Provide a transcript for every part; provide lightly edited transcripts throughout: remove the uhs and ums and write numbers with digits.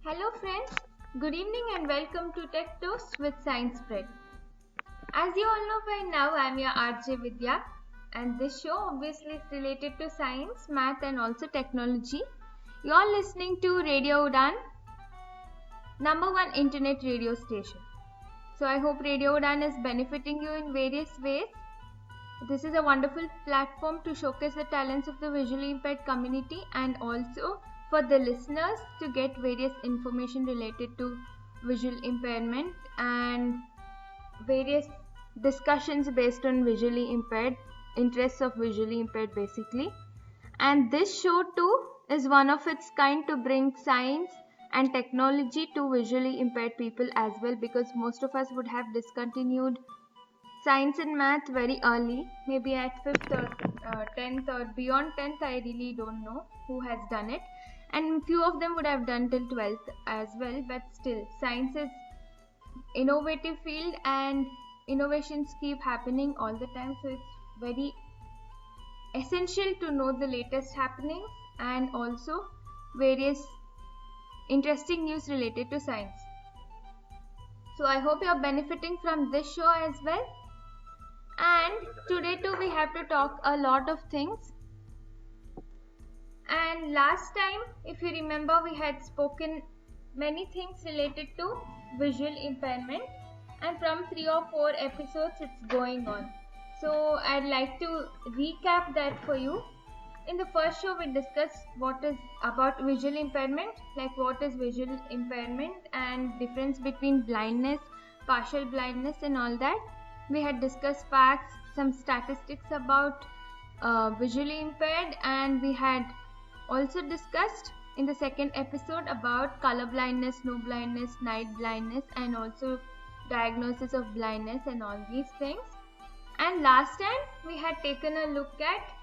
Hello friends, good evening and welcome to Tech Toast with Science Spread. As you all know by now, I am your RJ Vidya and this show obviously is related to science, math and also technology. You are listening to Radio Udan, #1 internet radio station. So I hope Radio Udan is benefiting you in various ways. This is a wonderful platform to showcase the talents of the visually impaired community and also for the listeners to get various information related to visual impairment and various discussions based on visually impaired, interests of visually impaired basically. And this show too is one of its kind to bring science and technology to visually impaired people as well, because most of us would have discontinued science and math very early, maybe at 5th or 10th or beyond 10th. I really don't know who has done it, and few of them would have done till 12th as well, but still science is innovative field and innovations keep happening all the time, so it's very essential to know the latest happenings and also various interesting news related to science. So I hope you are benefiting from this show as well. And today too we have to talk a lot of things. And last time, if you remember, we had spoken many things related to visual impairment, and from 3 or 4 episodes it's going on. So I'd like to recap that for you. In the first show we discussed what is about visual impairment, like what is visual impairment and difference between blindness, partial blindness and all that. We had discussed facts, some statistics about visually impaired, and we had also discussed in the second episode about color blindness, no blindness, night blindness and also diagnosis of blindness and all these things. And last time we had taken a look at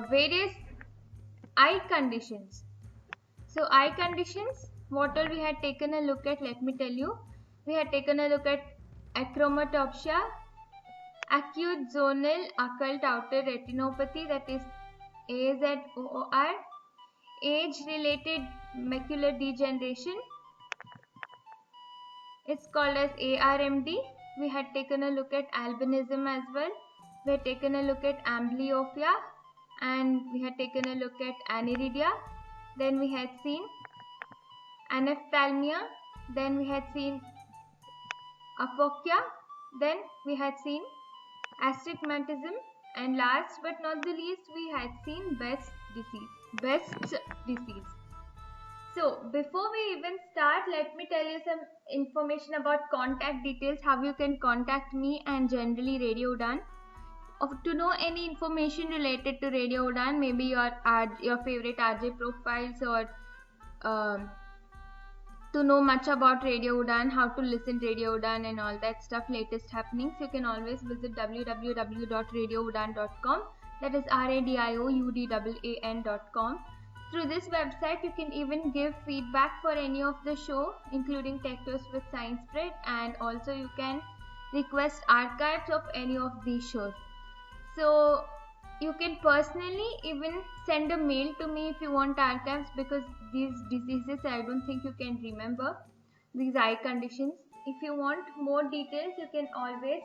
various eye conditions. So eye conditions, what all we had taken a look at, let me tell you. We had taken a look at achromatopsia, acute zonal occult outer retinopathy, that is AZOOR, age-related macular degeneration, it's called as ARMD. We had taken a look at albinism as well. We had taken a look at amblyopia and we had taken a look at aniridia. Then we had seen anophthalmia. Then we had seen aphakia. Then we had seen astigmatism, and last but not the least we had seen Best's disease. So before we even start, let me tell you some information about contact details, how you can contact me and generally Radio Udan. To know any information related to Radio Udan, maybe your favorite RJ profiles, or to know much about Radio Udan, how to listen Radio Udan and all that stuff, latest happenings, you can always visit www.radioudan.com, that is RADIOUDAAN.com. Through this website you can even give feedback for any of the show, including Tech Toast with Science Spread, and also you can request archives of any of these shows. So you can personally even send a mail to me if you want archives, because these diseases I don't think you can remember, these eye conditions. If you want more details, you can always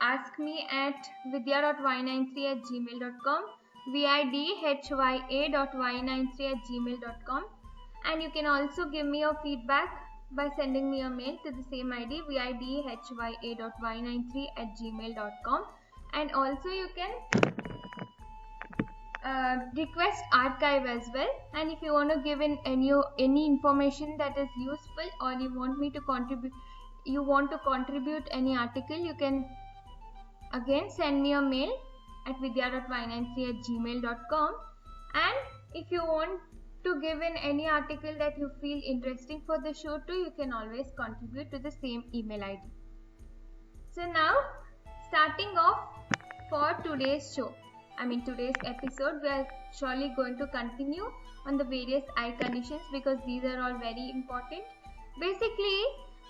ask me at vidya.y93@gmail.com, vidhya.y93@gmail.com, and you can also give me your feedback by sending me a mail to the same ID, vidhya.y93@gmail.com. and also you can request archive as well. And if you want to give in any information that is useful, or you want to contribute any article, you can again send me a mail at vidya.y93@gmail.com. and if you want to give in any article that you feel interesting for the show too, you can always contribute to the same email ID. So now, starting off for today's episode, we are surely going to continue on the various eye conditions, because these are all very important. Basically,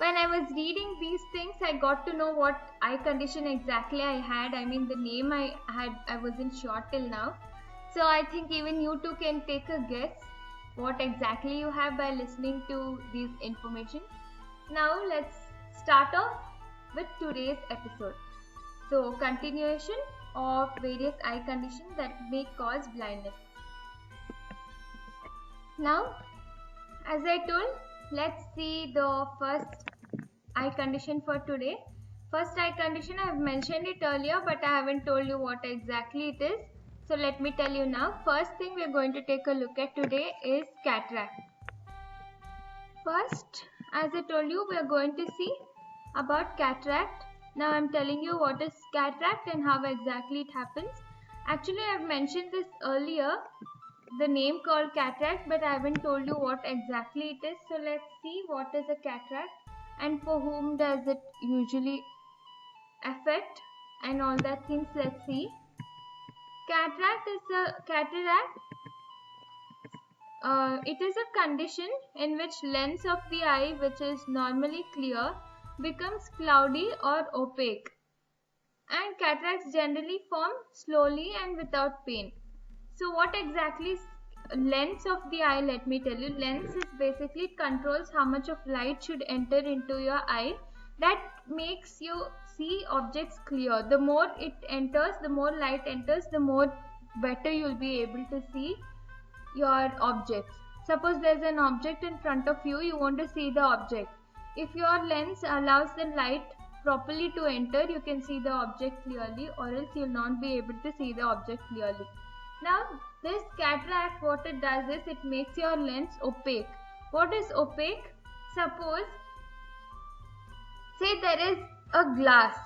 when I was reading these things, I got to know what eye condition exactly I had. I mean, the name I wasn't sure till now. So I think even you too can take a guess what exactly you have by listening to these information. Now let's start off with today's episode. So, continuation of various eye conditions that may cause blindness. Now, as I told, let's see the first eye condition for today. First eye condition, I have mentioned it earlier, but I haven't told you what exactly it is. So let me tell you now. First thing we're going to take a look at today is cataract. First, as I told you, we are going to see about cataract. Now I'm telling you what is cataract and how exactly it happens. Actually, I've mentioned this earlier, the name called cataract, but I haven't told you what exactly it is. So let's see what is a cataract and for whom does it usually affect and all that things. Let's see. It is a condition in which lens of the eye, which is normally clear, becomes cloudy or opaque, and cataracts generally form slowly and without pain. So what exactly is lens of the eye? Let me tell you. Lens is basically, it controls how much of light should enter into your eye. That makes you see objects clear. The more it enters, the more light enters, the more better you'll be able to see your objects. Suppose there's an object in front of you, you want to see the object. If your lens allows the light properly to enter, you can see the object clearly, or else you'll not be able to see the object clearly. Now, this cataract, what it does is it makes your lens opaque. What is opaque? Suppose, say there is a glass,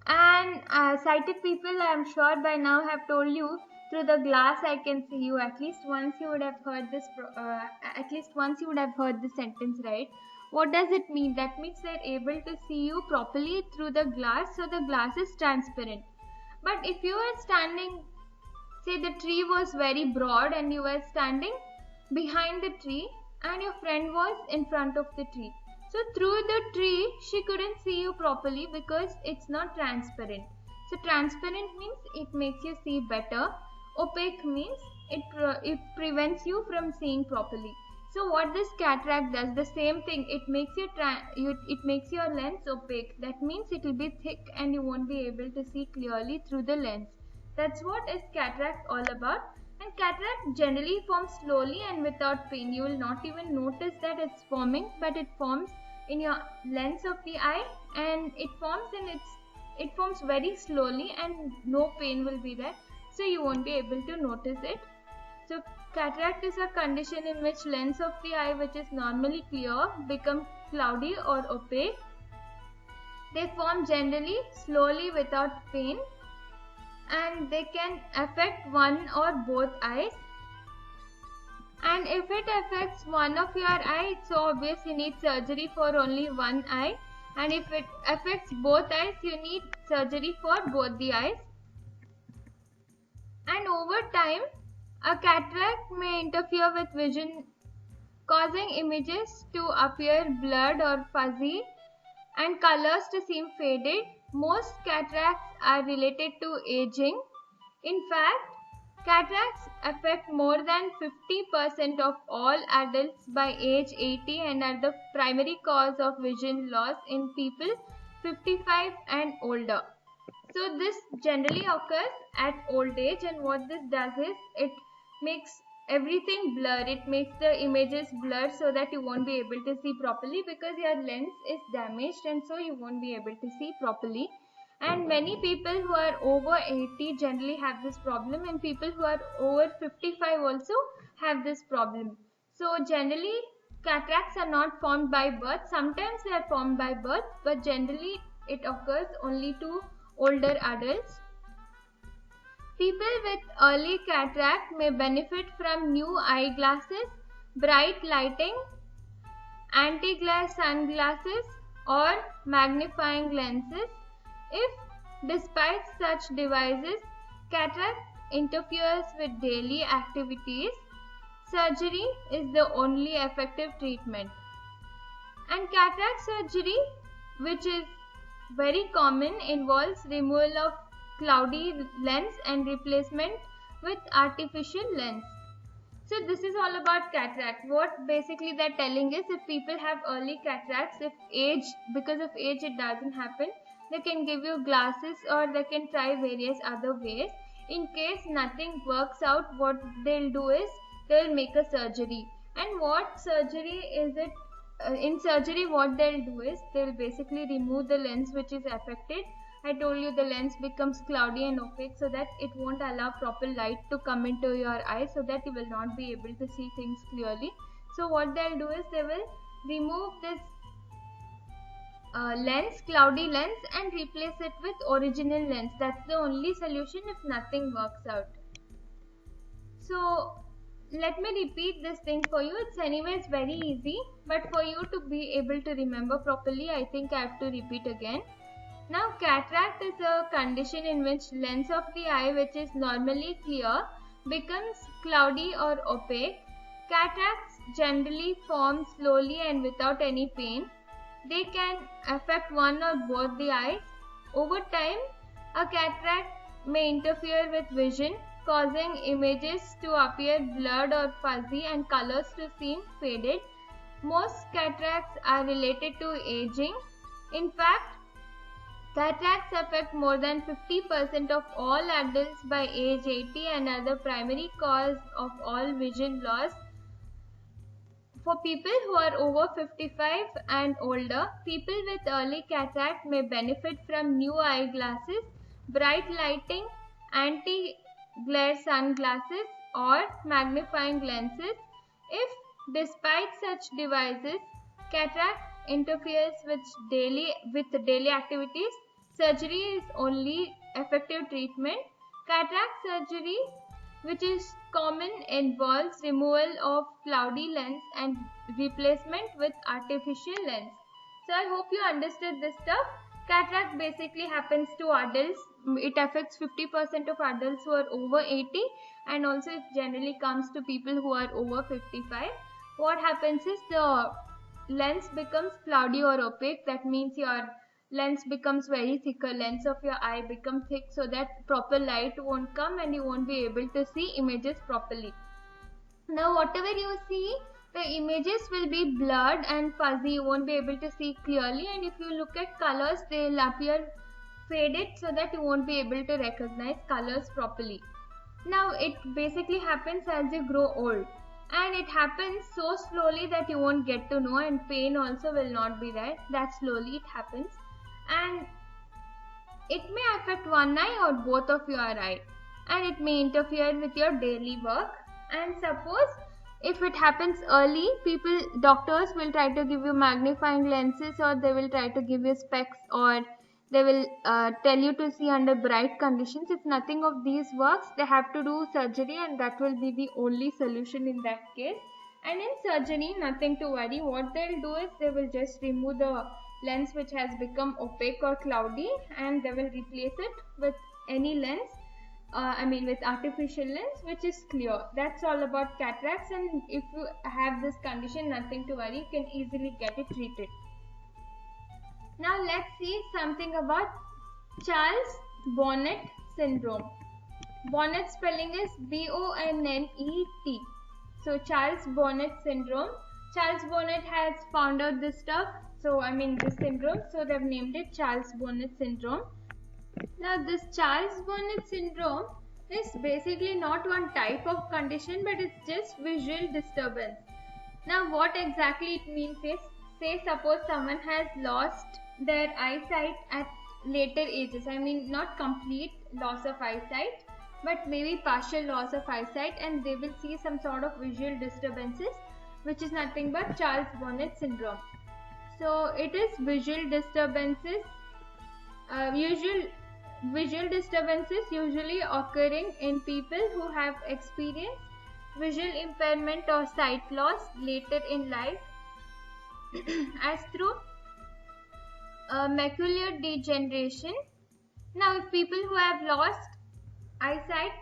and sighted people, I am sure by now, have told you, through the glass I can see you. At least once you would have heard this. Sentence, right? What does it mean? That means they're able to see you properly through the glass, so the glass is transparent. But if you were standing, say the tree was very broad and you were standing behind the tree and your friend was in front of the tree. So through the tree, she couldn't see you properly because it's not transparent. So transparent means it makes you see better. Opaque means it prevents you from seeing properly. So what this cataract does, the same thing, it makes your lens opaque. That means it will be thick and you won't be able to see clearly through the lens. That's what is cataract all about. And cataract generally forms slowly and without pain. You will not even notice that it's forming, but it forms in your lens of the eye, and it forms very slowly and no pain will be there. So you won't be able to notice it. So cataract is a condition in which lens of the eye, which is normally clear, become cloudy or opaque. They form generally slowly without pain, and they can affect one or both eyes. And if it affects one of your eyes, it's so obvious you need surgery for only one eye. And if it affects both eyes, you need surgery for both the eyes. And over time, a cataract may interfere with vision, causing images to appear blurred or fuzzy and colors to seem faded. Most cataracts are related to aging. In fact, cataracts affect more than 50% of all adults by age 80 and are the primary cause of vision loss in people 55 and older. So this generally occurs at old age, and what this does is it makes everything blur. It makes the images blur so that you won't be able to see properly because your lens is damaged, and so you won't be able to see properly. And many people who are over 80 generally have this problem, and people who are over 55 also have this problem. So generally cataracts are not formed by birth. Sometimes they are formed by birth, but generally it occurs only to older adults. People with early cataract may benefit from new eyeglasses, bright lighting, anti-glare sunglasses, or magnifying lenses. If, despite such devices, cataract interferes with daily activities, surgery is the only effective treatment. And cataract surgery, which is very common, involves removal of cloudy lens and replacement with artificial lens. So this is all about cataract. What basically they're telling is, if people have early cataracts, if age, because of age it doesn't happen, they can give you glasses or they can try various other ways. In case nothing works out, what they'll do is they'll make a surgery. And what surgery is it? In surgery, what they'll do is they'll basically remove the lens which is affected. I told you the lens becomes cloudy and opaque so that it won't allow proper light to come into your eye, so that you will not be able to see things clearly. So what they'll do is they will remove this lens, cloudy lens, and replace it with original lens. That's the only solution if nothing works out. So let me repeat this thing for you. It's anyways very easy, but for you to be able to remember properly, I think I have to repeat again. Now, cataract is a condition in which lens of the eye, which is normally clear, becomes cloudy or opaque. Cataracts generally form slowly and without any pain. They can affect one or both the eyes. Over time, a cataract may interfere with vision, causing images to appear blurred or fuzzy and colors to seem faded. Most cataracts are related to aging. In fact, cataracts affect more than 50% of all adults by age 80 and are the primary cause of all vision loss. For people who are over 55 and older, people with early cataract may benefit from new eyeglasses, bright lighting, anti-glare sunglasses, or magnifying lenses. If, despite such devices, cataract interferes with daily activities, surgery is only effective treatment. Cataract surgery, which is common, involves removal of cloudy lens and replacement with artificial lens. So I hope you understood this stuff. Cataract basically happens to adults. It affects 50% of adults who are over 80, and also it generally comes to people who are over 55. What happens is the lens becomes cloudy or opaque. That means your lens becomes very thicker, lens of your eye become thick, so that proper light won't come and you won't be able to see images properly. Now whatever you see, the images will be blurred and fuzzy, you won't be able to see clearly, and if you look at colors, they will appear faded so that you won't be able to recognize colors properly. Now it basically happens as you grow old, and it happens so slowly that you won't get to know, and pain also will not be there. That slowly it happens, and it may affect one eye or both of your eye, and it may interfere with your daily work. And suppose if it happens early, doctors will try to give you magnifying lenses, or they will try to give you specs, or they will tell you to see under bright conditions. If nothing of these works, they have to do surgery, and that will be the only solution in that case. And in surgery, nothing to worry. What they'll do is they will just remove the lens which has become opaque or cloudy, and they will replace it with any lens, with artificial lens which is clear. That's all about cataracts, and if you have this condition, nothing to worry, you can easily get it treated. Now let's see something about Charles Bonnet syndrome. Bonnet spelling is B-O-N-N-E-T. So Charles Bonnet syndrome. Charles Bonnet has found out this stuff. This syndrome. So they've named it Charles Bonnet syndrome. Now this Charles Bonnet syndrome is basically not one type of condition, but it's just visual disturbance. Now what exactly it means is, say suppose someone has lost their eyesight at later ages. Not complete loss of eyesight, but maybe partial loss of eyesight, and they will see some sort of visual disturbances, which is nothing but Charles Bonnet syndrome. So it is visual disturbances, visual disturbances usually occurring in people who have experienced visual impairment or sight loss later in life, as through macular degeneration. Now, if people who have lost eyesight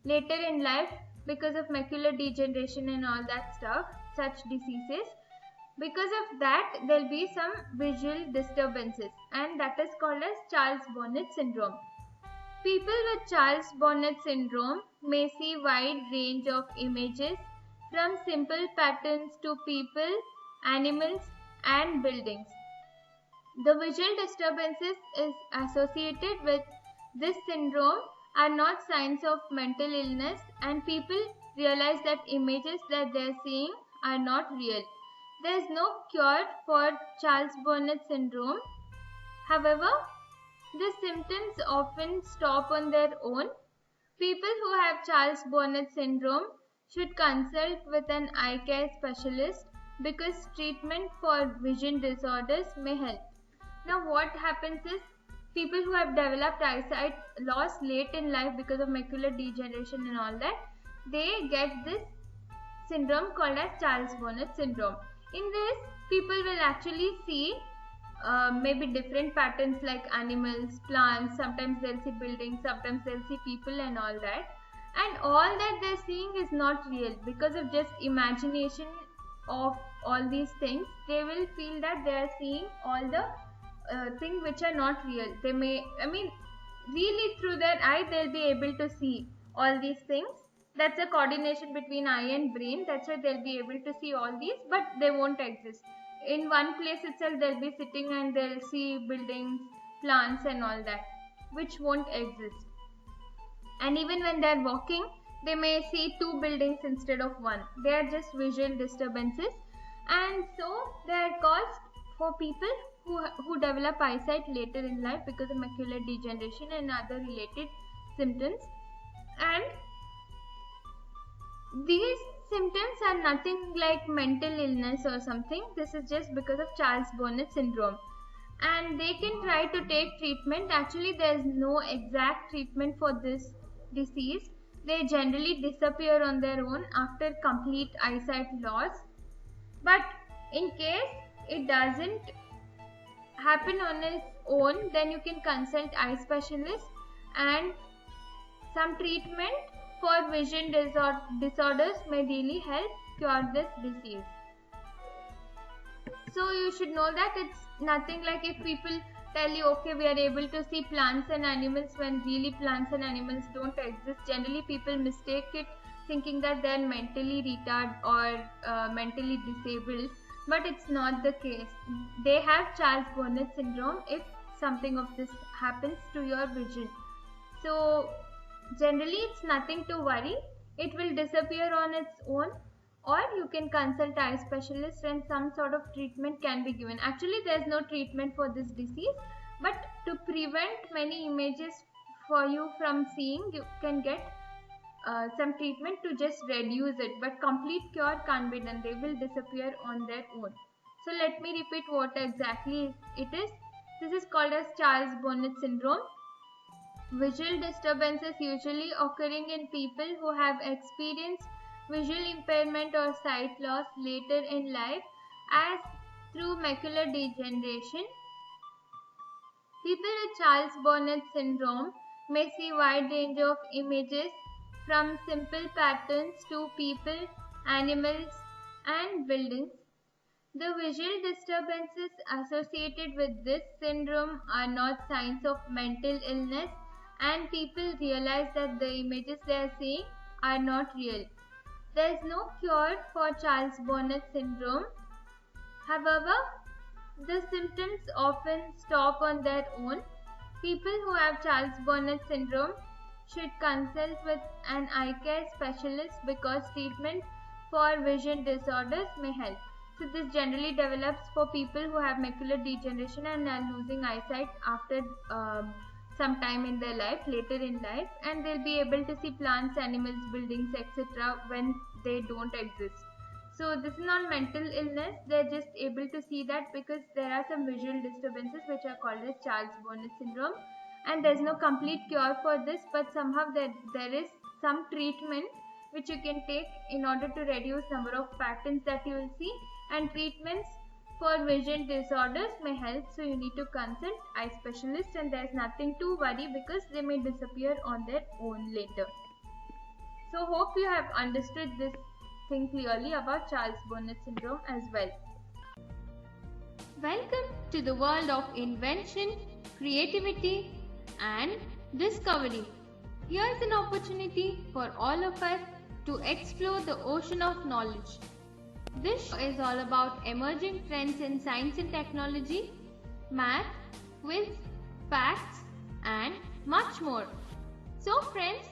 later in life because of macular degeneration and all that stuff, such diseases, because of that there will be some visual disturbances, and that is called as Charles Bonnet syndrome. People with Charles Bonnet syndrome may see wide range of images, from simple patterns to people, animals, and buildings. The visual disturbances is associated with this syndrome are not signs of mental illness, and people realize that images that they are seeing are not real. There is no cure for Charles Bonnet syndrome. However, the symptoms often stop on their own. People who have Charles Bonnet syndrome should consult with an eye care specialist because treatment for vision disorders may help. Now, what happens is people who have developed eyesight loss late in life because of macular degeneration and all that, they get this syndrome called as Charles Bonnet syndrome. In this, people will actually see maybe different patterns like animals, plants, sometimes they'll see buildings, sometimes they'll see people and all that. And all that they're seeing is not real because of just imagination of all these things. They will feel that they are seeing all the things which are not real. They may, really through their eye they'll be able to see all these things. That's a coordination between eye and brain. That's why they'll be able to see all these, but they won't exist. In one place itself they'll be sitting and they'll see buildings, plants and all that, which won't exist. And even when they're walking, they may see two buildings instead of one. They are just visual disturbances, and so they are caused for people who develop eyesight later in life because of macular degeneration and other related symptoms. And these symptoms are nothing like mental illness or something. This is just because of Charles Bonnet syndrome, and they can try to take treatment. Actually, there is no exact treatment for this disease. They generally disappear on their own after complete eyesight loss, but in case it doesn't happen on its own, then you can consult eye specialist, and some treatment for vision disorders may really help cure this disease. So you should know that it's nothing like if people tell you, okay, we are able to see plants and animals, when really plants and animals don't exist. Generally people mistake it thinking that they are mentally retarded or mentally disabled, but it's not the case. They have Charles Bonnet syndrome if something of this happens to your vision. So generally it's nothing to worry. It will disappear on its own, or you can consult eye specialist and some sort of treatment can be given. Actually, there is no treatment for this disease, but to prevent many images for you from seeing, you can get some treatment to just reduce it, but complete cure can't be done. They will disappear on their own. So let me repeat what exactly it is. This is called as Charles Bonnet syndrome. Visual disturbances usually occurring in people who have experienced visual impairment or sight loss later in life as through macular degeneration. People with Charles Bonnet syndrome may see wide range of images from simple patterns to people, animals, and buildings. The visual disturbances associated with this syndrome are not signs of mental illness, and people realize that the images they are seeing are not real. There is no cure for Charles Bonnet syndrome. However, the symptoms often stop on their own. People who have Charles Bonnet syndrome should consult with an eye care specialist because treatment for vision disorders may help. So this generally develops for people who have macular degeneration and are losing eyesight after some time in their life, later in life, and they'll be able to see plants, animals, buildings, etc. when they don't exist. So this is not mental illness. They're just able to see that because there are some visual disturbances which are called as Charles Bonnet syndrome, and there's no complete cure for this, but somehow there is some treatment which you can take in order to reduce number of patterns that you will see, and treatments for vision disorders may help. So you need to consult eye specialist, and there's nothing to worry because they may disappear on their own later. So hope you have understood this thing clearly about Charles Bonnet syndrome as well. Welcome to the world of invention, creativity and discovery. Here's an opportunity for all of us to explore the ocean of knowledge. This show is all about emerging trends in science and technology, math, quiz, facts, and much more. So friends,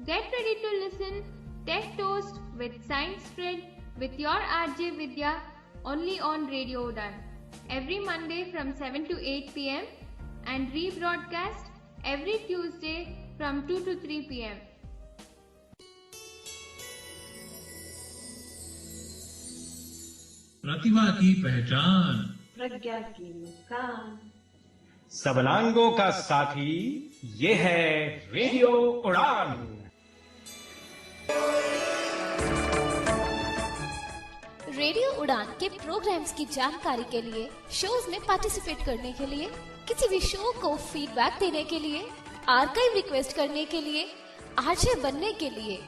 get ready to listen Tech Toast with Science Spread with your RJ Vidya only on Radio Udan every Monday from 7 to 8 pm and rebroadcast every Tuesday from 2 to 3 pm. प्रतिभा की पहचान, प्रज्ञा की मुस्कान, सबलांगों का साथी, ये है radio उड़ान। Radio उड़ान के प्रोग्राम्स की जानकारी के लिए, शोज में पार्टिसिपेट करने के लिए, किसी भी शो को फीडबैक देने के लिए, आर्काइव रिक्वेस्ट करने के लिए, आरजे बनने के लिए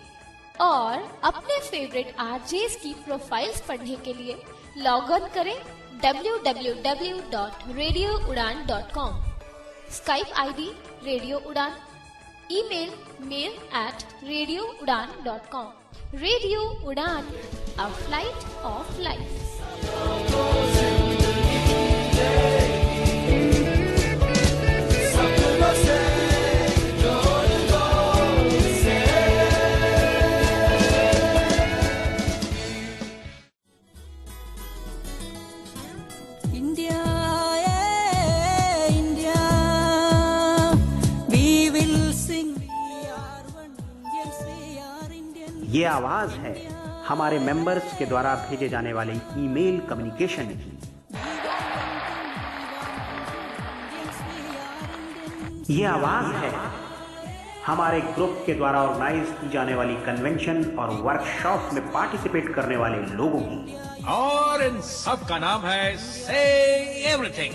और अपने फेवरेट आरजेस की प्रोफाइल्स पढ़ने के लिए लॉग ऑन करें www.radioudan.com, स्काइप आईडी रेडियो उड़ान, ईमेल mail@radioudan.com। रेडियो उड़ान, अ फ्लाइट ऑफ लाइफ। ये आवाज है हमारे मेंबर्स के द्वारा भेजे जाने वाले ईमेल कम्युनिकेशन की। ये आवाज है हमारे ग्रुप के द्वारा ऑर्गेनाइज की जाने वाली कन्वेंशन और वर्कशॉप में पार्टिसिपेट करने वाले लोगों की। और इन सब का नाम है से everything.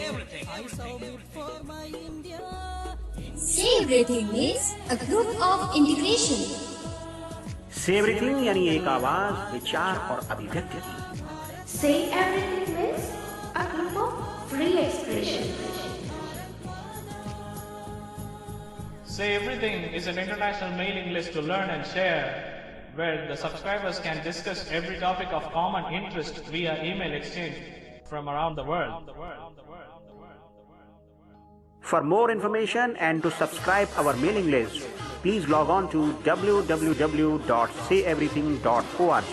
Say Everything is a group of integration. से एवरीथिंग यानी एक आवाज, विचार और अभिव्यक्ति की। Say Everything is a group of free expression. Say Everything is an international mailing list to learn and share, where the subscribers can discuss every topic of common interest via email exchange from around the world. For more information and to subscribe our mailing list, please log on to www.sayeverything.org.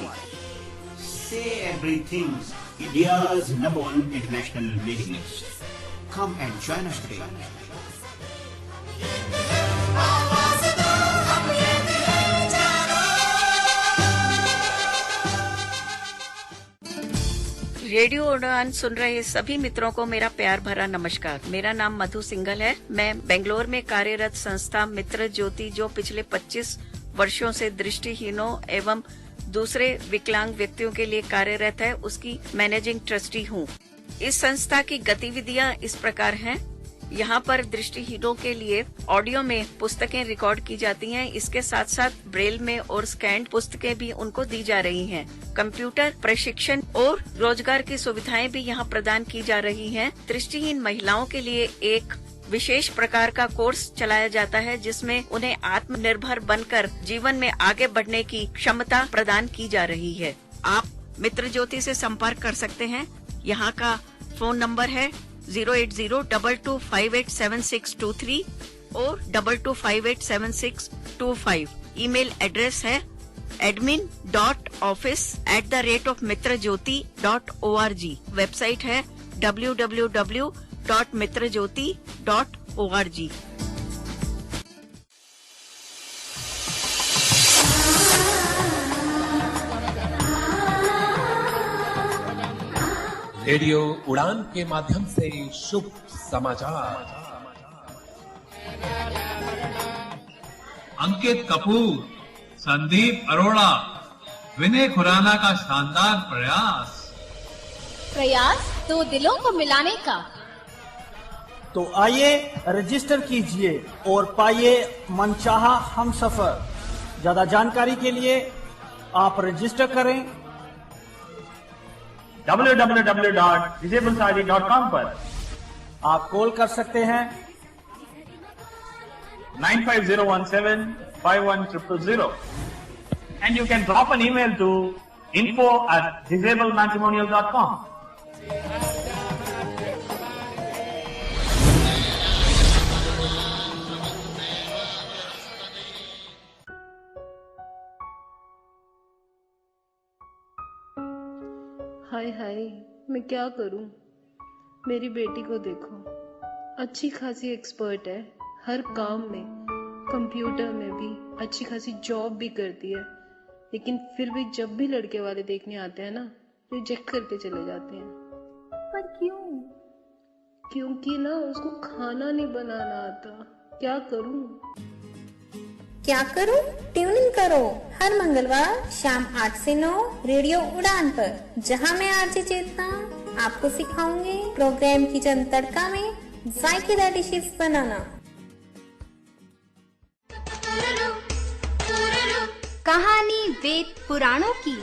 Say Everything, India's #1 international mailing list. Come and join us today. Radio उड़ान सुन रहे सभी मित्रों को मेरा प्यार भरा नमस्कार। मेरा नाम मधु सिंघल है। मैं बेंगलोर में कार्यरत संस्था मित्र ज्योति, जो पिछले 25 वर्षों से दृष्टिहीनों एवं दूसरे विकलांग व्यक्तियों के लिए कार्यरत है, उसकी मैनेजिंग ट्रस्टी हूँ। इस संस्था की गतिविधियाँ इस प्रकार हैं। यहाँ पर दृष्टिहीनों के लिए ऑडियो में पुस्तकें रिकॉर्ड की जाती हैं। इसके साथ साथ ब्रेल में और स्कैन्ड पुस्तकें भी उनको दी जा रही हैं। कंप्यूटर प्रशिक्षण और रोजगार की सुविधाएं भी यहाँ प्रदान की जा रही हैं। दृष्टिहीन महिलाओं के लिए एक विशेष प्रकार का कोर्स चलाया जाता है, जिसमें उन्हें आत्मनिर्भर बनकर जीवन में आगे बढ़ने की क्षमता प्रदान की जा रही है। आप मित्र ज्योति से संपर्क कर सकते हैं। यहाँ का फोन नंबर है 08022587623 और 22587625। ईमेल एड्रेस है admin.office@mitrajyoti.org। वेबसाइट है www.mitrajyoti.org। रेडियो उड़ान के माध्यम से शुभ समाचार। अंकित कपूर, संदीप अरोड़ा, विनय खुराना का शानदार प्रयास दो दिलों को मिलाने का। तो आइए रजिस्टर कीजिए और पाइए मनचाहा हमसफर। ज्यादा जानकारी के लिए आप रजिस्टर करें www.disablesari.com पर। आप कॉल कर सकते हैं 950175100। and you can drop an email to info@disabledmatrimonial.com. हाय हाय, मैं क्या करूं? मेरी बेटी को देखो, अच्छी खासी एक्सपर्ट है हर काम में, कंप्यूटर में भी अच्छी खासी जॉब भी करती है, लेकिन फिर भी जब भी लड़के वाले देखने आते हैं ना, रिजेक्ट करके चले जाते हैं। पर क्यों? क्योंकि ना उसको खाना नहीं बनाना आता। क्या करूं? क्या करो? ट्यून इन करो हर मंगलवार शाम 8 से 9 रेडियो उड़ान पर, जहां मैं आरजे चेतना आपको सिखाऊंगी प्रोग्राम किचन तड़का में जायकेदार डिशेस बनाना। कहानी वेद पुराणों की,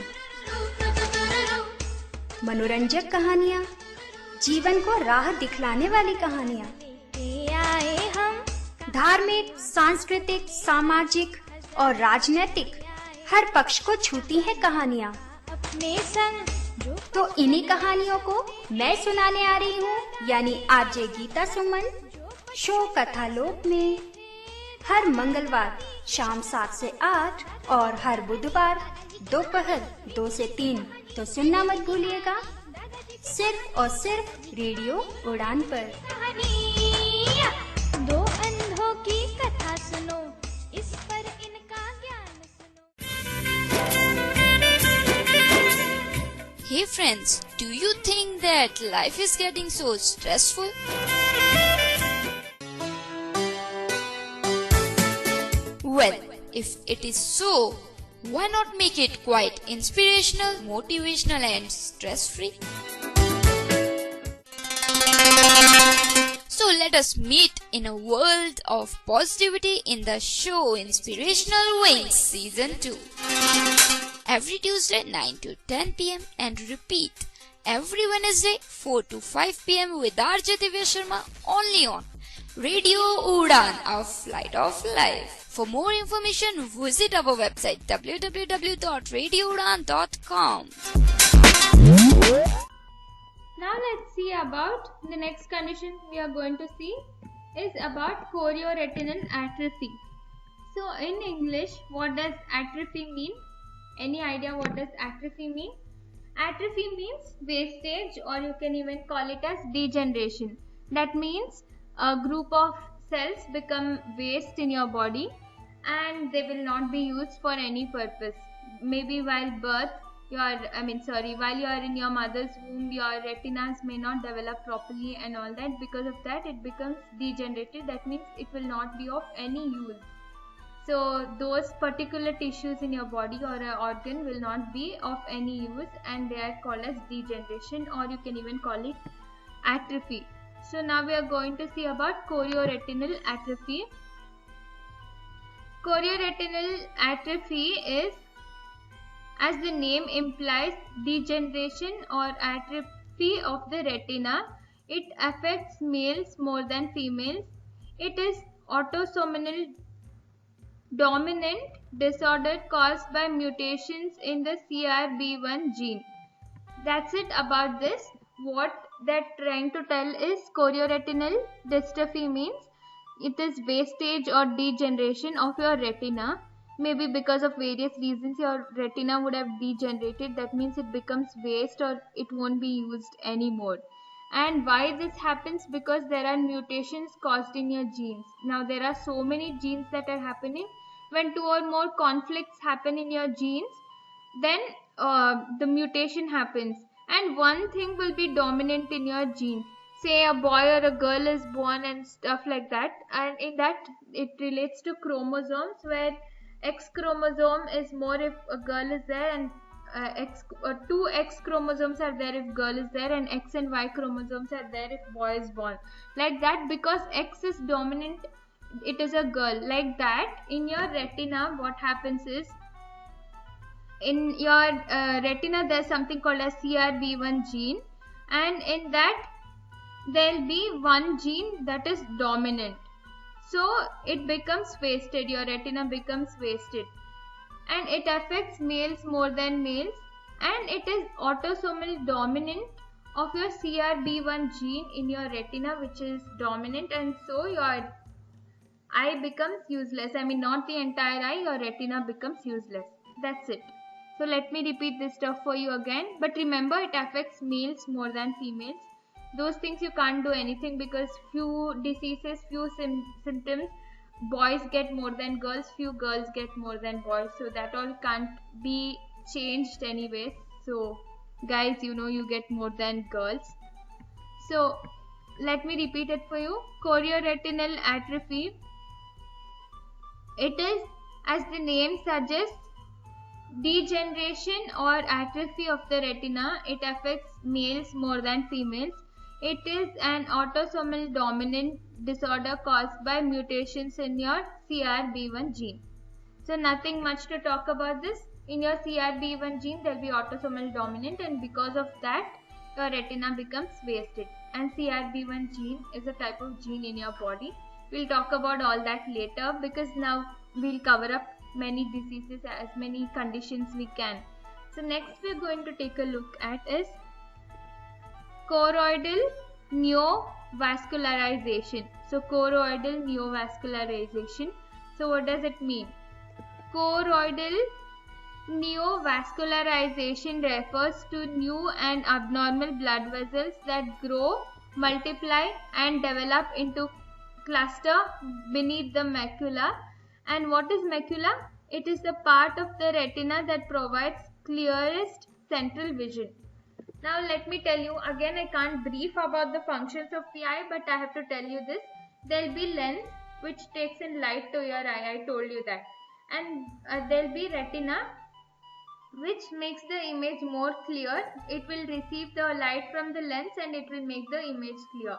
मनोरंजक कहानियाँ, जीवन को राह दिखलाने वाली कहानियाँ, धार्मिक, सांस्कृतिक, सामाजिक और राजनीतिक हर पक्ष को छूती हैं कहानियाँ। अपने संग तो इन्हीं कहानियों को मैं सुनाने आ रही हूँ, यानी आरजे गीता सुमन, शो कथालोक में हर मंगलवार शाम 7 से 8 और हर बुधवार दोपहर 2 से 3। तो सुनना मत भूलिएगा, सिर्फ और सिर्फ रेडियो उड़ान पर। दो अंधों की कथा सुनो, इस पर इनका ज्ञान सुनो। Hey friends, do you think that life is getting so stressful? Well, if it is so, why not make it quite inspirational, motivational and stress-free? So let us meet in a world of positivity in the show Inspirational Wings Season 2. Every Tuesday 9 to 10 p.m. and repeat every Wednesday 4 to 5 p.m. with RJ Divya Sharma only on Radio Udan, a flight of life. For more information, visit our website www.radioudan.com. Now let's see about the next condition we are going to see is about chorioretinal atrophy. So in English, what does atrophy mean? Any idea what does atrophy mean? Atrophy means wastage, or you can even call it as degeneration. That means a group of cells become waste in your body and they will not be used for any purpose. Maybe while birth, while you are in your mother's womb, your retinas may not develop properly and all that. Because of that, it becomes degenerated. That means it will not be of any use. So those particular tissues in your body or an organ will not be of any use, and they are called as degeneration, or you can even call it atrophy. So now we are going to see about chorioretinal atrophy. Chorioretinal atrophy is, as the name implies, degeneration or atrophy of the retina. It affects males more than females. It is autosomal dominant disorder caused by mutations in the CRB1 gene. That's it about this. What they're trying to tell is chorioretinal dystrophy means it is wastage or degeneration of your retina. Maybe because of various reasons your retina would have degenerated. That means it becomes waste or it won't be used anymore. And why this happens? Because there are mutations caused in your genes. Now there are so many genes that are happening. When 2 or more conflicts happen in your genes, then the mutation happens, and one thing will be dominant in your genes. Say a boy or a girl is born and stuff like that, and in that it relates to chromosomes, where X chromosome is more if a girl is there, and 2 X chromosomes are there if girl is there, and X and Y chromosomes are there if boy is born. Like that, because X is dominant, it is a girl. Like that, in your retina, what happens is, in your retina there's something called as CRB1 gene, and in that there'll be one gene that is dominant. So it becomes wasted, your retina becomes wasted. and it affects males more than males, and it is autosomal dominant of your CRB1 gene in your retina, which is dominant, and so your eye becomes useless. I mean, not the entire eye, your retina becomes useless. That's it. So let me repeat this stuff for you again. But remember, it affects males more than females. Those things you can't do anything, because few diseases, few symptoms, boys get more than girls, few girls get more than boys. So that all can't be changed anyways. So guys, you know, you get more than girls. So let me repeat it for you. Chorioretinal atrophy. It is, as the name suggests, degeneration or atrophy of the retina. It affects males more than females. It is an autosomal dominant disorder caused by mutations in your CRB1 gene. So nothing much to talk about this. In your CRB1 gene, there will be autosomal dominant, and because of that, your retina becomes wasted. And CRB1 gene is a type of gene in your body. We'll talk about all that later, because now we'll cover up many diseases, as many conditions we can. So next we're going to take a look at is choroidal neovascularization. So choroidal neovascularization. So what does it mean? Choroidal neovascularization refers to new and abnormal blood vessels that grow, multiply and develop into cluster beneath the macula. And what is macula? It is the part of the retina that provides clearest central vision. Now let me tell you again, I can't brief about the functions of the eye, but I have to tell you this. There will be lens which takes in light to your eye, I told you that. And there will be retina which makes the image more clear. It will receive the light from the lens and it will make the image clear.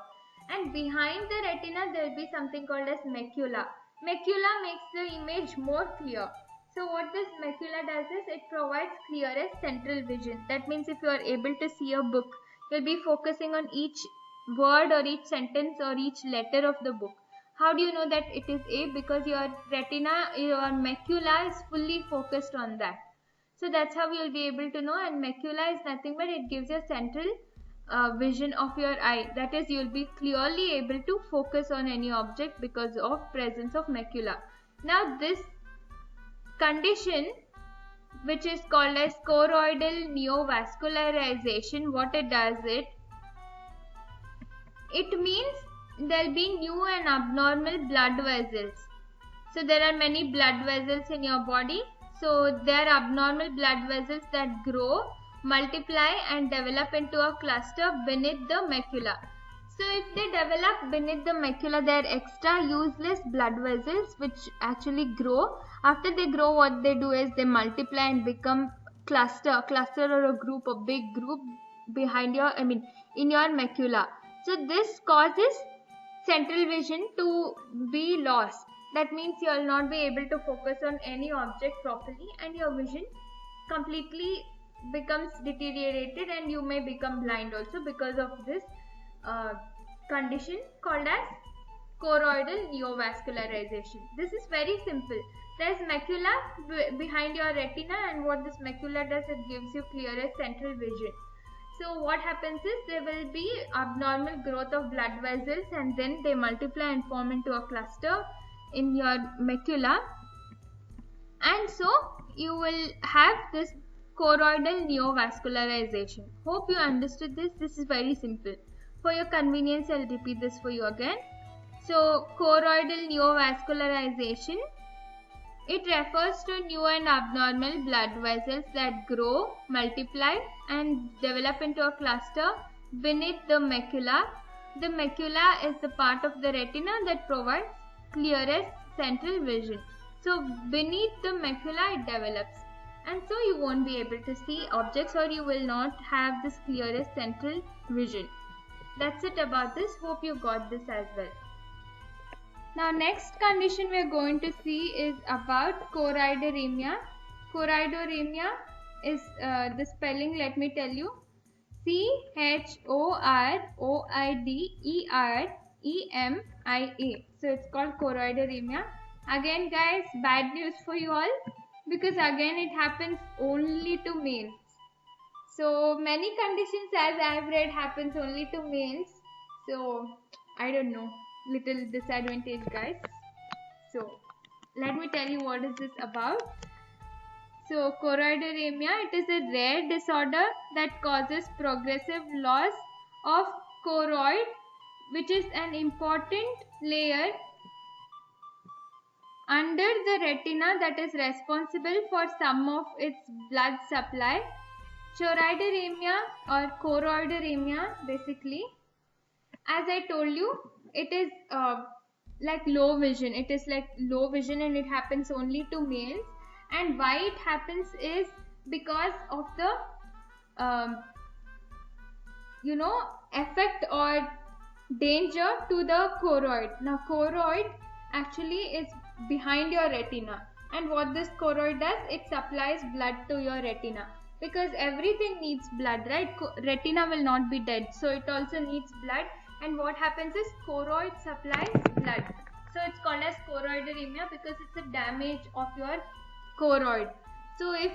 And behind the retina there will be something called as macula. Macula makes the image more clear. So what this macula does is it provides clearest central vision. That means if you are able to see a book, you'll be focusing on each word or each sentence or each letter of the book. How do you know that it is A? Because your retina, your macula is fully focused on that. So that's how you'll be able to know. And macula is nothing but it gives you central vision of your eye. That is, you'll be clearly able to focus on any object because of presence of macula. Now this condition, which is called as choroidal neovascularization, what it does, it means there will be new and abnormal blood vessels. So there are many blood vessels in your body. So there are abnormal blood vessels that grow, multiply and develop into a cluster beneath the macula. So if they develop beneath the macula, they are extra useless blood vessels which actually grow. After they grow, what they do is they multiply and become cluster or a group, a big group behind your, in your macula. So this causes central vision to be lost. That means you will not be able to focus on any object properly and your vision completely becomes deteriorated and you may become blind also because of this condition called as choroidal neovascularization. This is very simple. There is macula behind your retina, and what this macula does, it gives you clearest central vision. So what happens is there will be abnormal growth of blood vessels and then they multiply and form into a cluster in your macula, and so you will have this choroidal neovascularization. Hope you understood this. This is very simple. For your convenience, I will repeat this for you again. So choroidal neovascularization, it refers to new and abnormal blood vessels that grow, multiply and develop into a cluster beneath the macula. The macula is the part of the retina that provides clearest central vision. So beneath the macula it develops, and so you won't be able to see objects, or you will not have this clearest central vision. That's it about this. Hope you got this as well. Now next condition we are going to see is about choroideremia. Choroideremia is the spelling, let me tell you, CHOROIDEREMIA. So it's called choroideremia. Again guys, bad news for you all. because again it happens only to males. So many conditions, as I have read, happens only to males. So I don't know, little disadvantage, guys. So let me tell you what is this about. So choroideremia, it is a rare disorder that causes progressive loss of choroid, which is an important layer under the retina that is responsible for some of its blood supply. Choroideremia or choroideremia, basically, as I told you, it is like low vision. It is like low vision and it happens only to males. And why it happens is because of the effect or danger to the choroid. Now choroid actually is behind your retina, and what this choroid does, it supplies blood to your retina, because everything needs blood, right? Retina will not be dead, so it also needs blood. And what happens is choroid supplies blood, so it's called as choroideremia because it's a damage of your choroid. So if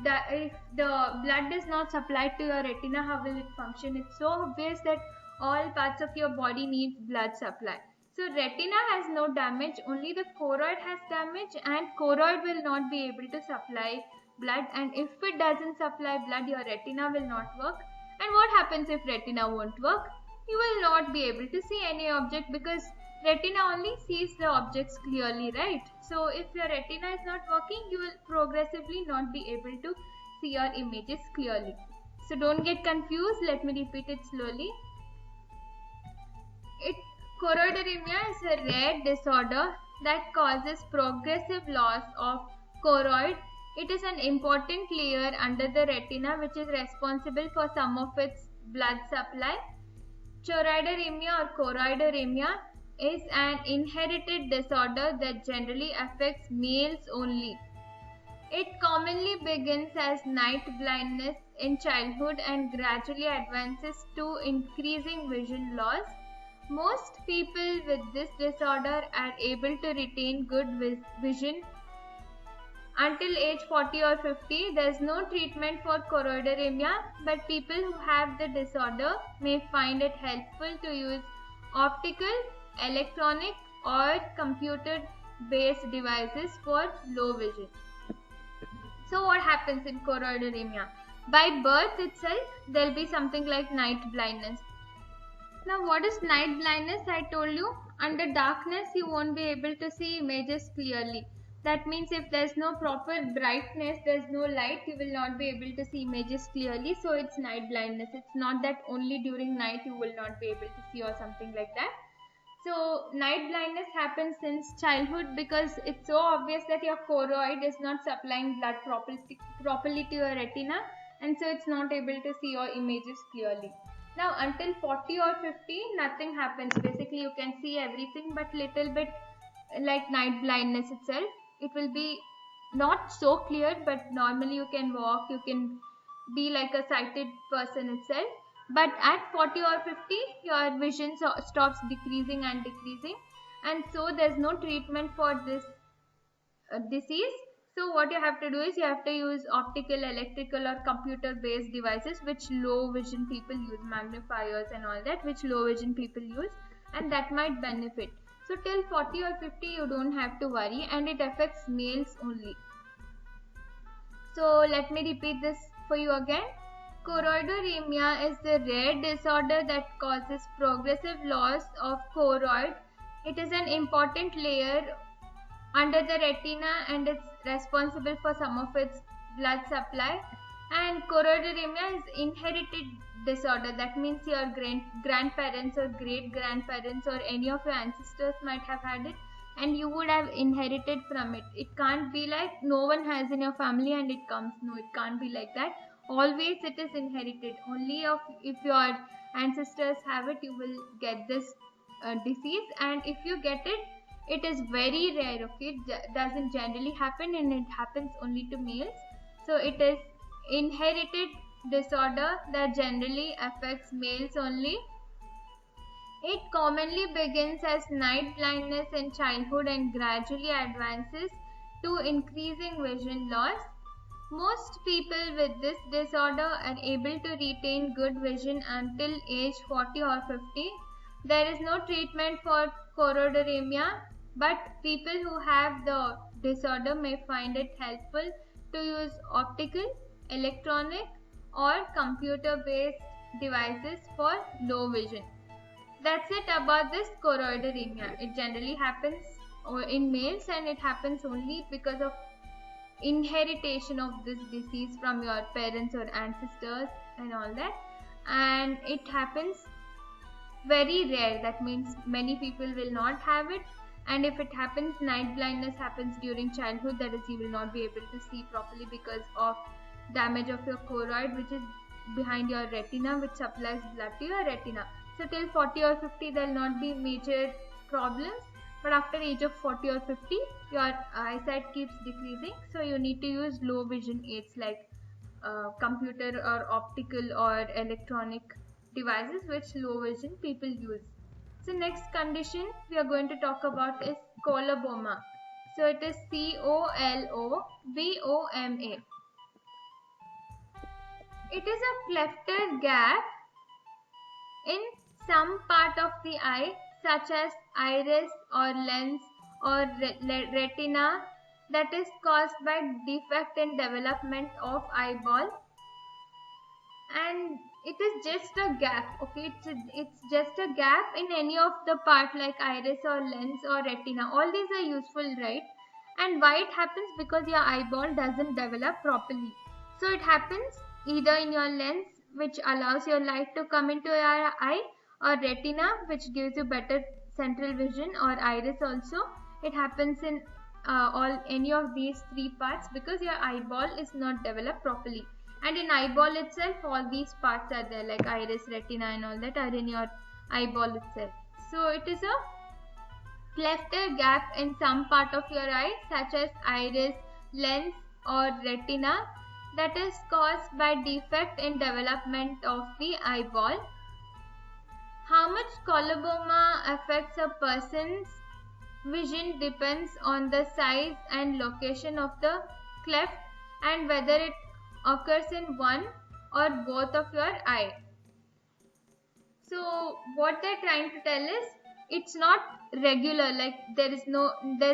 the blood is not supplied to your retina, how will it function? It's so obvious that all parts of your body needs blood supply. So retina has no damage, only the choroid has damage, and choroid will not be able to supply blood, and if it doesn't supply blood, your retina will not work. And what happens if retina won't work? You will not be able to see any object, because retina only sees the objects clearly, right? So if your retina is not working, you will progressively not be able to see your images clearly. So don't get confused, let me repeat it slowly. Choroideremia is a rare disorder that causes progressive loss of choroid. It is an important layer under the retina which is responsible for some of its blood supply. Choroideremia or choroideremia is an inherited disorder that generally affects males only. It commonly begins as night blindness in childhood and gradually advances to increasing vision loss. Most people with this disorder are able to retain good vision until age 40 or 50. There is no treatment for choroideremia, but people who have the disorder may find it helpful to use optical, electronic or computer-based devices for low vision. So what happens in choroideremia? By birth itself, there will be something like night blindness. Now what is night blindness? I told you, under darkness you won't be able to see images clearly. That means if there is no proper brightness, there is no light, you will not be able to see images clearly. So it's night blindness. It's not that only during night you will not be able to see or something like that. So night blindness happens since childhood because it's so obvious that your choroid is not supplying blood properly to your retina, and so it's not able to see your images clearly. Now until 40 or 50, nothing happens. Basically you can see everything, but little bit like night blindness itself. It will be not so clear, but normally you can walk, you can be like a sighted person itself. But at 40 or 50, your vision stops decreasing and decreasing, and so there's no treatment for this disease. So what you have to do is you have to use optical, electrical or computer based devices which low vision people use, magnifiers and all that, which low vision people use, and that might benefit. So till 40 or 50 you don't have to worry, and it affects males only. So let me repeat this for you again. Choroideremia is a rare disorder that causes progressive loss of choroid. It is an important layer under the retina and it's responsible for some of its blood supply. And choroideremia is inherited disorder. That means your grandparents or great grandparents or any of your ancestors might have had it, and you would have inherited from it. It can't be like no one has in your family and it comes. No, it can't be like that. Always it is inherited. Only if your ancestors have it, you will get this disease, and if you get it, it is very rare. Okay, it doesn't generally happen, and it happens only to males. So it is inherited disorder that generally affects males only. It commonly begins as night blindness in childhood and gradually advances to increasing vision loss. Most people with this disorder are able to retain good vision until age 40 or 50. There is no treatment for choroideremia, but people who have the disorder may find it helpful to use optical, electronic, or computer-based devices for low vision. That's it about this choroideremia. It generally happens in males, and it happens only because of inheritation of this disease from your parents or ancestors and all that, and it happens very rare. That means many people will not have it, and if it happens, night blindness happens during childhood. That is, you will not be able to see properly because of damage of your choroid, which is behind your retina, which supplies blood to your retina. So till 40 or 50 there will not be major problems, but after age of 40 or 50 your eyesight keeps decreasing, so you need to use low vision aids like computer or optical or electronic devices which low vision people use. So next condition we are going to talk about is coloboma. So it is COLOBOMA. It is a clefted gap in some part of the eye, such as iris or lens or retina, that is caused by defect in development of eyeball, and it is just a gap. Okay, it's just a gap in any of the part like iris or lens or retina. All these are useful, right? And why it happens? Because your eyeball doesn't develop properly. So it happens either in your lens, which allows your light to come into your eye, or retina, which gives you better central vision, or iris also. It happens in any of these three parts because your eyeball is not developed properly. And in eyeball itself, all these parts are there, like iris, retina and all that are in your eyeball itself. So it is a clefted gap in some part of your eye, such as iris, lens or retina, that is caused by defect in development of the eyeball. How much coloboma affects a person's vision depends on the size and location of the cleft and whether it occurs in one or both of your eye. So what they're trying to tell is it's not regular, like there's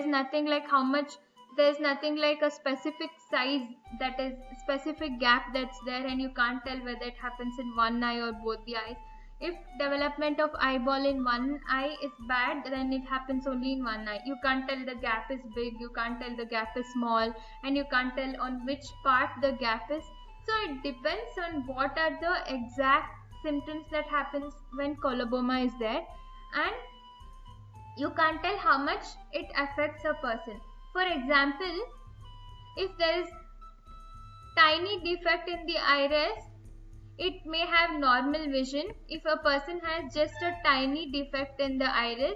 nothing like how much, there's nothing like a specific size, that is specific gap that's there, and you can't tell whether it happens in one eye or both the eyes. If development of eyeball in one eye is bad, then it happens only in one eye. You can't tell the gap is big, you can't tell the gap is small, and you can't tell on which part the gap is. So it depends on what are the exact symptoms that happens when coloboma is there, and you can't tell how much it affects a person. For example, if there is tiny defect in the iris, it may have normal vision. If a person has just a tiny defect in the iris,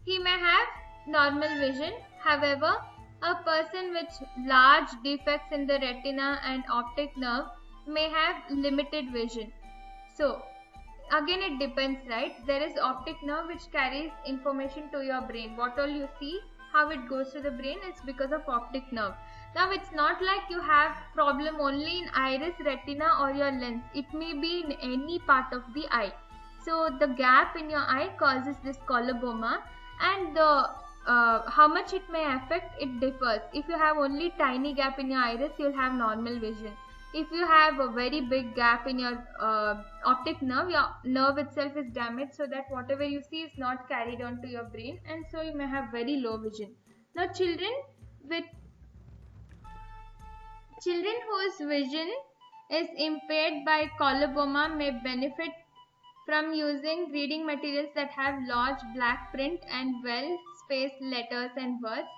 he may have normal vision. However, a person with large defects in the retina and optic nerve may have limited vision. So again it depends, right? There is optic nerve which carries information to your brain. What all you see, how it goes to the brain, is because of optic nerve. Now it's not like you have problem only in iris, retina or your lens. It may be in any part of the eye. So the gap in your eye causes this coloboma, and the how much it may affect, it differs. If you have only tiny gap in your iris, you'll have normal vision. If you have a very big gap in your optic nerve, your nerve itself is damaged, so that whatever you see is not carried on to your brain, and so you may have very low vision. Now children whose vision is impaired by coloboma may benefit from using reading materials that have large black print and well-spaced letters and words.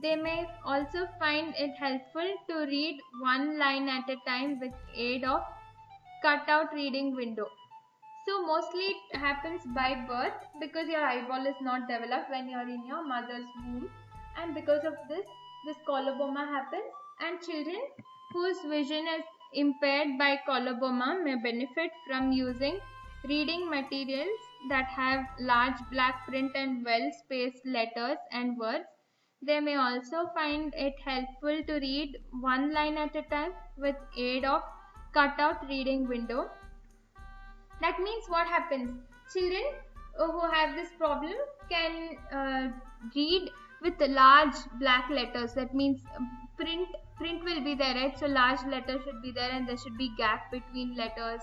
They may also find it helpful to read one line at a time with aid of cutout reading window. So mostly it happens by birth because your eyeball is not developed when you are in your mother's womb, and because of this coloboma happens. And children whose vision is impaired by coloboma may benefit from using reading materials that have large black print and well-spaced letters and words. They may also find it helpful to read one line at a time with aid of cutout reading window. That means what happens? Children who have this problem can read with large black letters. That means print will be there, right? So large letters should be there and there should be gap between letters,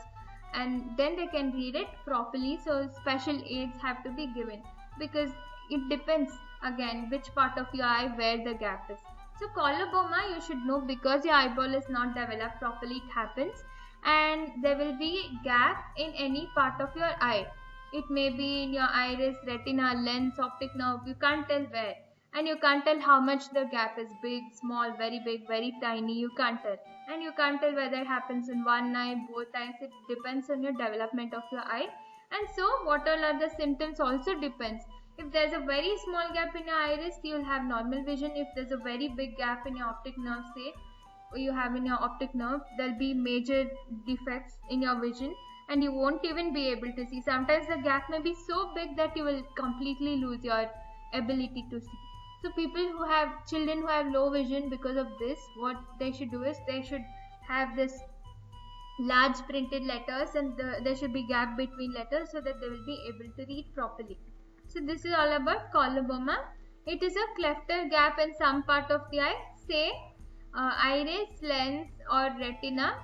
and then they can read it properly. So special aids have to be given because it depends again which part of your eye where the gap is. So coloboma you should know because your eyeball is not developed properly, it happens, and there will be gap in any part of your eye. It may be in your iris, retina, lens, optic nerve, you can't tell where, and you can't tell how much the gap is, big, small, very big, very tiny, you can't tell, and you can't tell whether it happens in one eye, both eyes. It depends on your development of your eye. And so what all are the symptoms also depends. If there's a very small gap in your iris, you will have normal vision. If there's a very big gap in your optic nerve, say you have in your optic nerve, there'll be major defects in your vision and you won't even be able to see. Sometimes the gap may be so big that you will completely lose your ability to see. So children who have low vision because of this, what they should do is they should have this large printed letters and there should be gap between letters so that they will be able to read properly. So this is all about coloboma. It is a clefter gap in some part of the eye, say iris, lens or retina,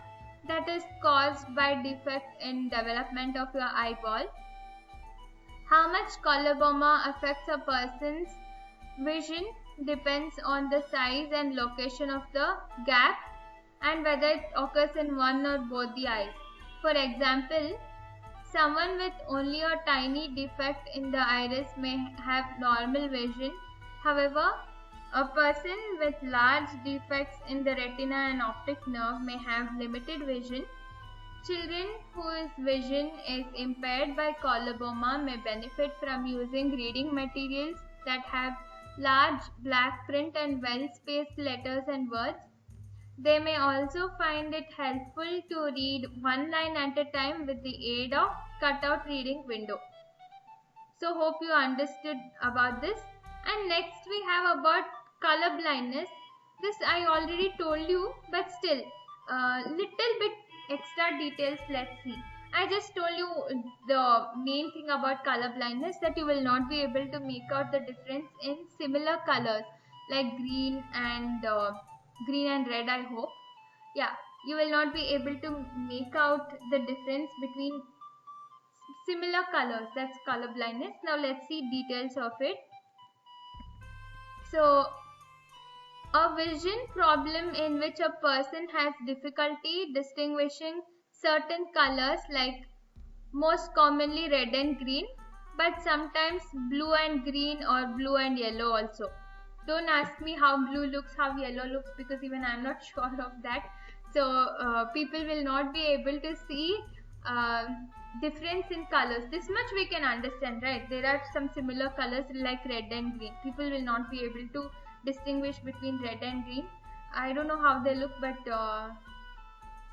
that is caused by defect in development of your eyeball. How much coloboma affects a person's vision depends on the size and location of the gap and whether it occurs in one or both the eyes. For example, someone with only a tiny defect in the iris may have normal vision. However, a person with large defects in the retina and optic nerve may have limited vision. Children whose vision is impaired by coloboma may benefit from using reading materials that have large black print and well-spaced letters and words. They may also find it helpful to read one line at a time with the aid of cutout reading window. So hope you understood about this. And next we have about color blindness. This I already told you, but still little bit extra details. Let's see. I just told you the main thing about color blindness, that you will not be able to make out the difference in similar colors like green and red, I hope. Yeah, you will not be able to make out the difference between similar colors. That's color blindness. Now let's see details of it. So, a vision problem in which a person has difficulty distinguishing certain colors, like most commonly red and green, but sometimes blue and green or blue and yellow also. Don't ask me how blue looks, how yellow looks, because even I'm not sure of that. So people will not be able to see difference in colors. This much we can understand, right? There are some similar colors like red and green. People will not be able to distinguish between red and green. I don't know how they look, but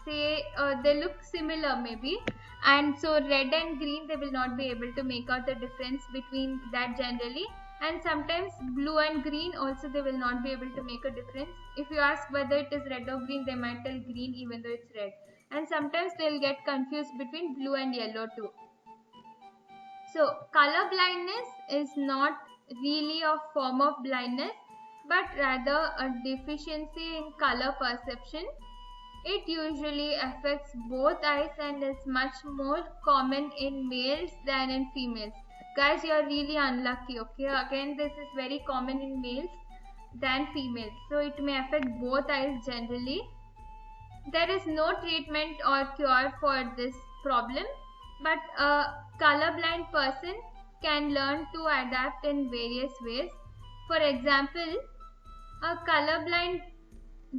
say they look similar maybe, and so red and green they will not be able to make out the difference between that generally, and sometimes blue and green also they will not be able to make a difference. If you ask whether it is red or green, they might tell green even though it's red, and sometimes they'll get confused between blue and yellow too. So color blindness is not really a form of blindness, but rather a deficiency in color perception. It usually affects both eyes and is much more common in males than in females. Guys, you are really unlucky, okay? Again, this is very common in males than females. So it may affect both eyes generally. There is no treatment or cure for this problem, but a colorblind person can learn to adapt in various ways. For example, a colorblind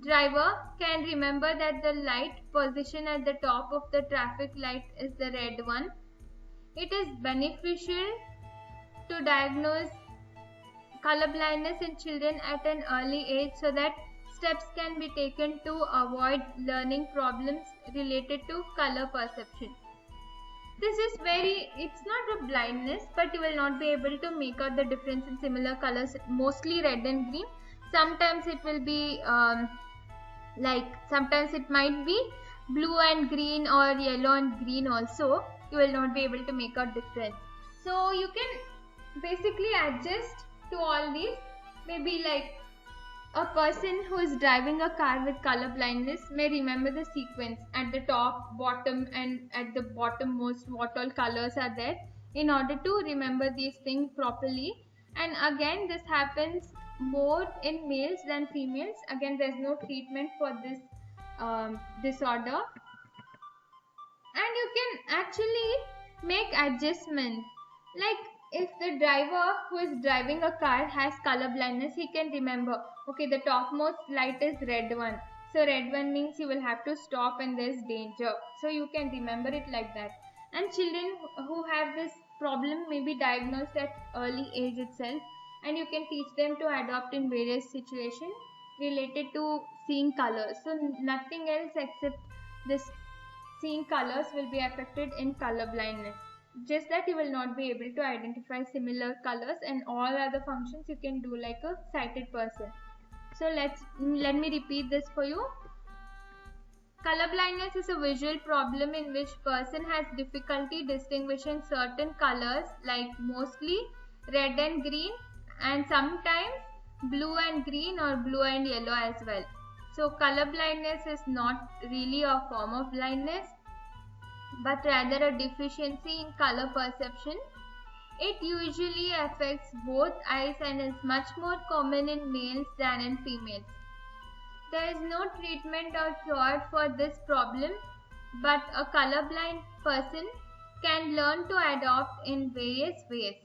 driver can remember that the light position at the top of the traffic light is the red one. It is beneficial to diagnose color blindness in children at an early age so that steps can be taken to avoid learning problems related to color perception. This is it's not a blindness, but you will not be able to make out the difference in similar colors, mostly red and green. Sometimes it will be sometimes it might be blue and green or yellow and green also. You will not be able to make out difference. So you can basically adjust to all these. Maybe like a person who is driving a car with color blindness may remember the sequence at the top, bottom, and at the bottommost what all colors are there in order to remember these things properly. And again, this happens more in males than females. Again, there's no treatment for this disorder, and you can actually make adjustments. Like if the driver who is driving a car has color blindness, he can remember, okay, the topmost light is red one, so red one means you will have to stop and there's danger. So you can remember it like that. And children who have this problem may be diagnosed at early age itself, and you can teach them to adopt in various situations related to seeing colors. So nothing else except this seeing colors will be affected in color blindness. Just that you will not be able to identify similar colors, and all other functions you can do like a sighted person. So let me repeat this for you. Color blindness is a visual problem in which person has difficulty distinguishing certain colors, like mostly red and green, and sometimes blue and green or blue and yellow as well. So color blindness is not really a form of blindness, but rather a deficiency in color perception. It usually affects both eyes and is much more common in males than in females. There is no treatment or cure for this problem, but a colorblind person can learn to adopt in various ways.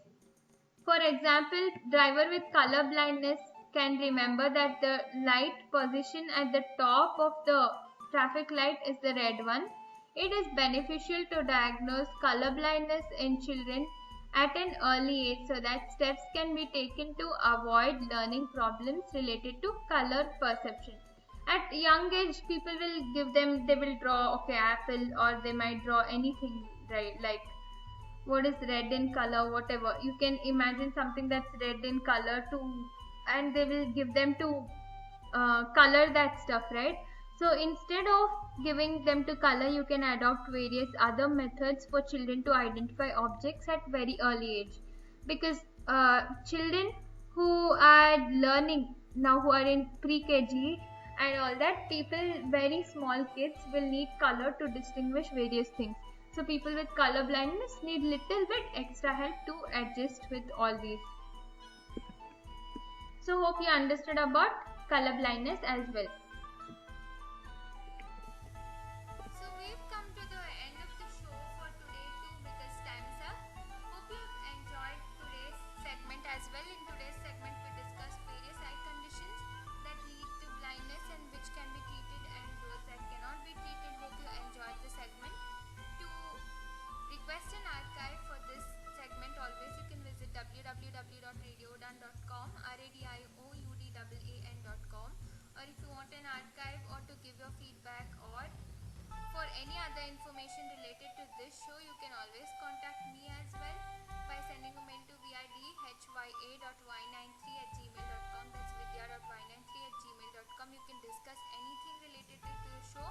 For example, driver with color blindness can remember that the light position at the top of the traffic light is the red one. It is beneficial to diagnose color blindness in children at an early age so that steps can be taken to avoid learning problems related to color perception. At young age, people will they will draw, okay, apple, or they might draw anything, right? Like what is red in color, whatever. You can imagine something that's red in color and they will give them to color that stuff, right? So instead of giving them to color, you can adopt various other methods for children to identify objects at very early age. Because children who are learning now, who are in pre-KG and all that, very small kids will need color to distinguish various things. So people with color blindness need little bit extra help to adjust with all these. So hope you understood about color blindness as well. So we've come to the end of the show for today too, because time's up. Hope you have enjoyed today's segment as well. In today's segment we discussed various eye conditions that lead to blindness and which can be treated and those that cannot be treated. Hope you enjoyed the segment. To request an archive for this segment, always you can visit www.radioudan.com, RADIOUDAAN.com, or if you want an archive or to give your feedback or for any other information related to this show, you can always contact me as well by sending a mail to vidhya.y93@gmail.com. That's vidya.y93@gmail.com. You can discuss anything related to the show,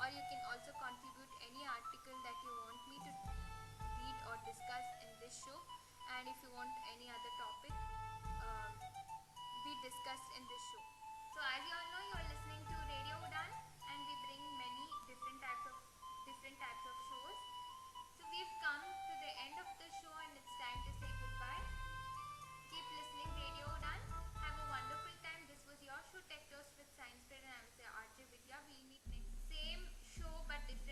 or you can also contribute any article that you want me to read or discuss in this show, and if you want any other topic be discussed in this show. So as you all know, you are listening to Radio Udan, and we bring many different types of shows. So we've come to the end of the show and it's time to say goodbye. Keep listening Radio Udan. Have a wonderful time. This was your show Tech Toast with Science Fair, and I was the RJ Vidya. We'll meet next same show but different